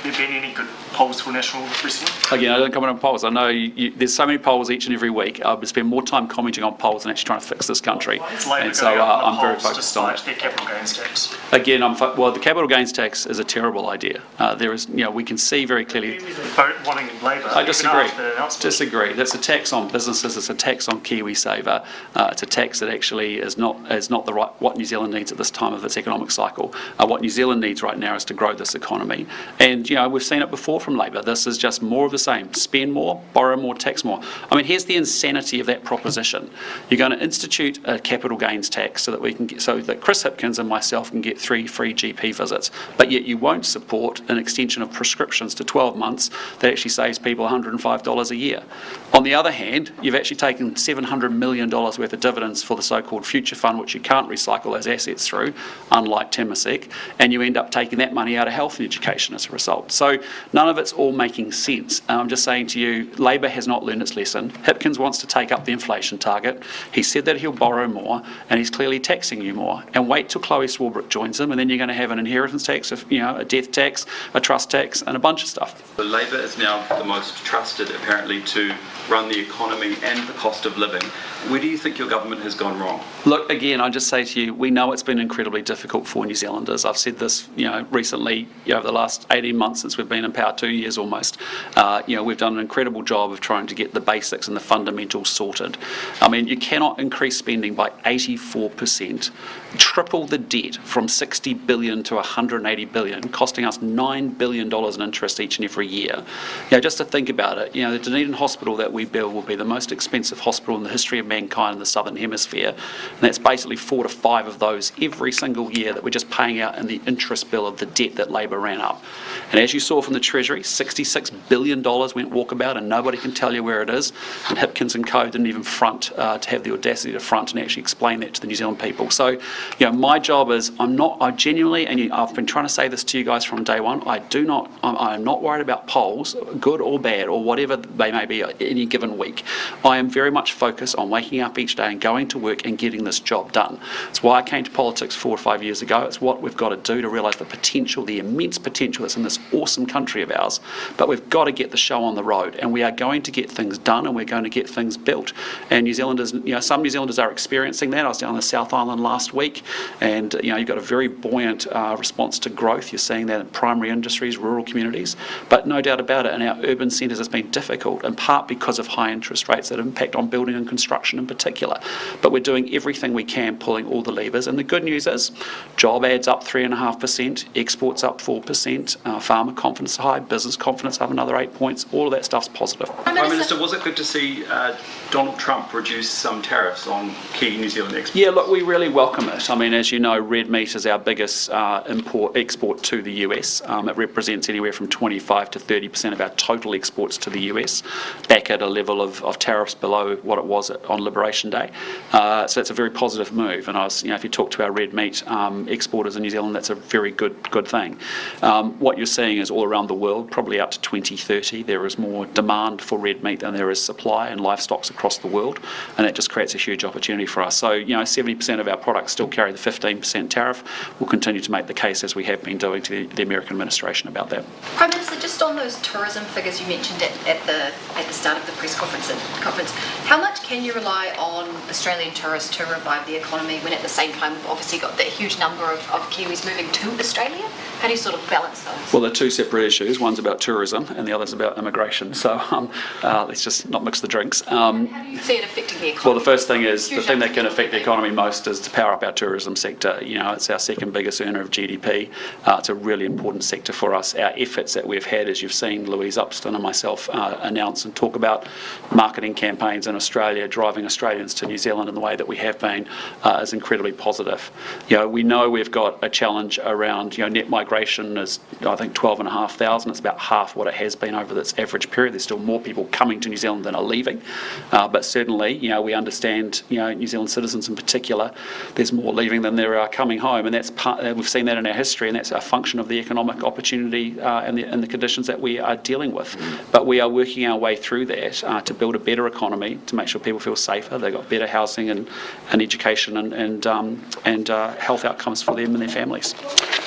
there been any good polls for National recently? Again, I don't comment on polls. I know there's so many polls each and every week. I would spend more time commenting on polls than actually trying to fix this country. And so I'm very focused on it. Their capital gains tax. Again, well, the capital gains tax is a terrible idea. There is, we can see very clearly. Wanting Labour. I disagree. That's a tax on businesses. It's a tax on KiwiSaver. It's a tax that actually is not the right what New Zealand needs at this time of its economic cycle. What New Zealand needs right now is to grow this economy. And we've seen it before from Labour. This is just more of the same. Spend more, borrow more, tax more. I mean, here's the insanity of that proposition. You're going to institute a capital gains tax so that Chris Hipkins and myself can get 3 free GP visits, but yet you won't support an extension of prescriptions to 12 months that actually saves people $105 a year. On the other hand, you've actually taken $700 million worth of dividends for the so-called future fund, which you can't recycle those assets through, unlike Temasek, and you end up taking that money out of health and education as a result. So none of it's all making sense. I'm just saying to you, Labour has not learned its lesson. Hipkins wants to take up the inflation target. He said that he'll borrow more, and he's clearly taxing you more. And wait till Chloe Swarbrick joins him, and then you're going to have an inheritance tax, a death tax, a trust tax, and a bunch of stuff. Labour is now the most trusted, apparently, to run the economy and the cost of living. Where do you think your government has gone wrong? Look, again, I just say to you, we know it's been incredibly difficult for New Zealanders. I've said this, recently, over the last 18 months since we've been in power, 2 years almost. We've done an incredible job of trying to get the basics and the fundamentals sorted. I mean, you cannot increase spending by 84%, triple the debt from 60 billion to 180 billion, costing us $9 billion in interest each and every year. Just to think about it, the Dunedin Hospital that we build will be the most expensive hospital in the history of mankind in the Southern Hemisphere, and that's basically 4 to 5 of those every single year that we're just paying out in the interest bill of the debt that Labour ran up. And as you saw from the Treasury, $66 billion went walkabout, and nobody can tell you where it is, and Hipkins and co didn't even front to have the audacity to front and actually explain that to the New Zealand people. So, my job is, I genuinely, and I've been trying to say this to you guys from day one, I'm not worried about polls, good or bad, or whatever they may be any given week. I am very much focused on waking up each day and going to work and getting this job done. It's why I came to politics 4 or 5 years ago. It's what we've got to do to realise the potential, the immense potential that's in this awesome country of ours. But we've got to get the show on the road, and we are going to get things done, and we're going to get things built. And New Zealanders, some New Zealanders are experiencing that. I was down on the South Island last week, and you've got a very buoyant response to growth. You're seeing that in primary industries, rural communities. But no doubt about it, in our urban centres it's been difficult, in part because of high interest rates that impact on building and construction in particular. But we're doing everything we can, pulling all the levers. And the good news is, job ads up 3.5%, exports up 4%, farmer confidence high, business confidence up another 8 points. All of that stuff's positive. Prime Minister, was it good to see Donald Trump reduce some tariffs on key New Zealand exports? Yeah, look, we really welcome it. I mean, as you know, red meat is our biggest export to the US. It represents anywhere from 25 to 30% of our total exports to the US, back at a level of tariffs below what it was on Liberation Day. So it's a very positive move. And if you talk to our red meat exporters in New Zealand, that's a very good thing. What you're seeing is all around the world, probably out to 2030, there is more demand for red meat than there is supply in livestocks across the world, and that just creates a huge opportunity for us. So 70% of our products still carry the 15% tariff. We'll continue to make the case, as we have been doing, to the American administration about that. Prime Minister, just on those tourism figures you mentioned at the start of the press conference, how much can you rely on Australian tourists to revive the economy when at the same time we've obviously got that huge number of Kiwis moving to Australia? How do you sort of balance those? Well, they're two separate issues. One's about tourism and the other's about immigration. So let's just not mix the drinks. How do you see it affecting the economy? Well, the first thing is, the thing that can affect the economy most is to power up our tourism sector. It's our second biggest earner of GDP. It's a really important sector for us. Our efforts that we've had, as you've seen Louise Upston and myself announce and talk about marketing campaigns in Australia, driving Australians to New Zealand in the way that we have been, is incredibly positive. We know we've got a challenge around, net migration is, I think, 12,500. It's about half what it has been over this average period. There's still more people coming to New Zealand than are leaving. But certainly, we understand, New Zealand citizens in particular, there's more leaving than there are coming home, and that's we've seen that in our history, and that's a function of the economic opportunity and the conditions that we are dealing with. But we are working our way through that to build a better economy, to make sure people feel safer, they've got better housing and education and health outcomes for them and their families.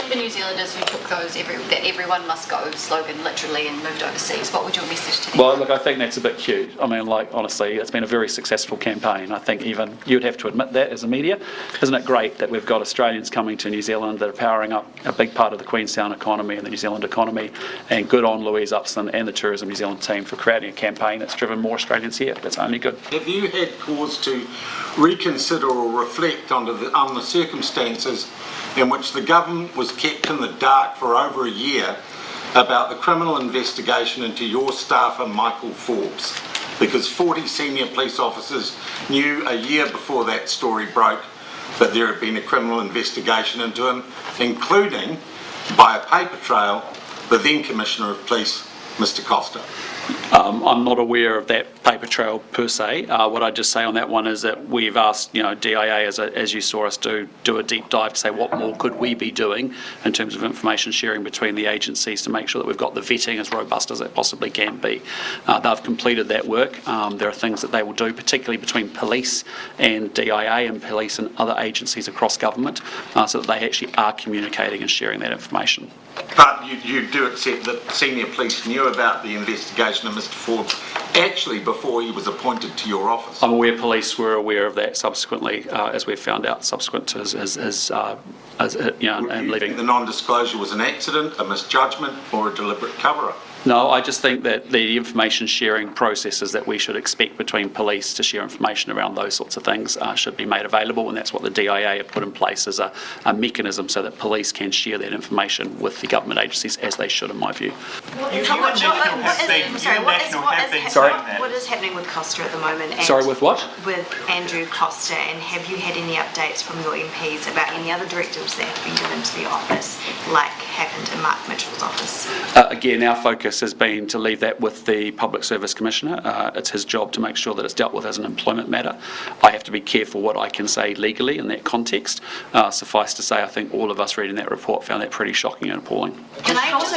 the New Zealanders who took those that everyone must go slogan literally and moved overseas, what would your message to them? Well, look, I think that's a bit cute. I mean, like, honestly, it's been a very successful campaign. I think even you'd have to admit that as a media. Isn't it great that we've got Australians coming to New Zealand that are powering up a big part of the Queenstown economy and the New Zealand economy, and good on Louise Upson and the Tourism New Zealand team for creating a campaign that's driven more Australians here. That's only good. Have you had cause to reconsider or reflect on the circumstances in which the government was kept in the dark for over a year about the criminal investigation into your staffer Michael Forbes? Because 40 senior police officers knew a year before that story broke that there had been a criminal investigation into him, including, by a paper trail, the then Commissioner of Police, Mr. Costa. I'm not aware of that paper trail per se. What I'd just say on that one is that we've asked, DIA, as you saw us do a deep dive to say what more could we be doing in terms of information sharing between the agencies to make sure that we've got the vetting as robust as it possibly can be. They've completed that work. There are things that they will do, particularly between police and DIA and police and other agencies across government, so that they actually are communicating and sharing that information. But you do accept that senior police knew about the investigation of Mr. Forbes actually before he was appointed to your office? I'm aware police were aware of that subsequently, as we've found out subsequent to his and leaving. The non-disclosure was an accident, a misjudgment, or a deliberate cover-up? No, I just think that the information sharing processes that we should expect between police to share information around those sorts of things should be made available, and that's what the DIA have put in place as a mechanism so that police can share that information with the government agencies, as they should, in my view. What is happening with Costa at the moment? And Sorry, with what? With Andrew Costa, and have you had any updates from your MPs about any other directives that have been given to the office, like happened in Mark Mitchell's office? Again, our focus has been to leave that with the Public Service Commissioner. It's his job to make sure that it's dealt with as an employment matter. I have to be careful what I can say legally in that context. Suffice to say, I think all of us reading that report found that pretty shocking and appalling. Can I also,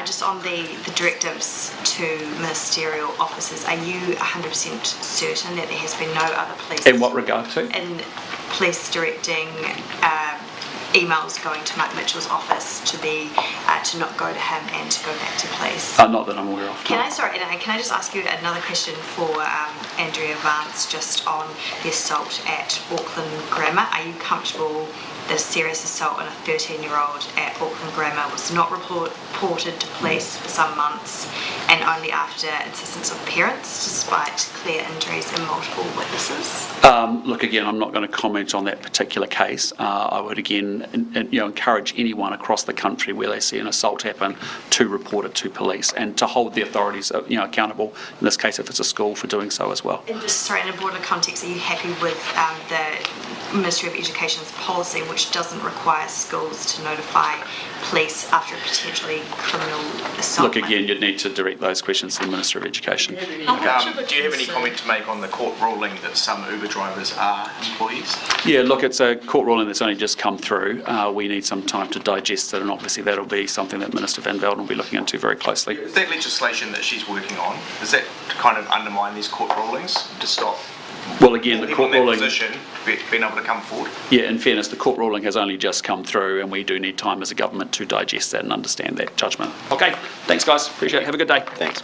just on the directives to ministerial officers, are you 100% certain that there has been no other police? In what regard to? In police directing emails going to Mark Mitchell's office to not go to him and to go back to police? Not that I'm aware of. Can I just ask you another question for Andrea Vance, just on the assault at Auckland Grammar? Are you comfortable that a serious assault on a 13-year-old at Auckland Grammar was not reported to police for some months, and only after insistence of parents, despite clear injuries and multiple witnesses? Look, again, I'm not going to comment on that particular case. I would again, encourage anyone across the country where they see an assault happen to report it to police and to hold the authorities, accountable. In this case, if it's a school, for doing so as well. And just in a broader context, are you happy with the Ministry of Education's policy, which doesn't require schools to notify police after a potentially criminal assault? Look, again, you'd need to direct those questions to the Minister of Education. Do you have any comment to make on the court ruling that some Uber drivers are employees? Yeah, look, it's a court ruling that's only just come through. We need some time to digest it, and obviously that'll be something that Minister Van Velden will be looking into very closely. That legislation that she's working on, does that kind of undermine these court rulings to stop? Well, again, the court ruling, position being able to come forward? Yeah, in fairness, the court ruling has only just come through, and we do need time as a government to digest that and understand that judgment. Okay, thanks guys, appreciate it, have a good day. Thanks.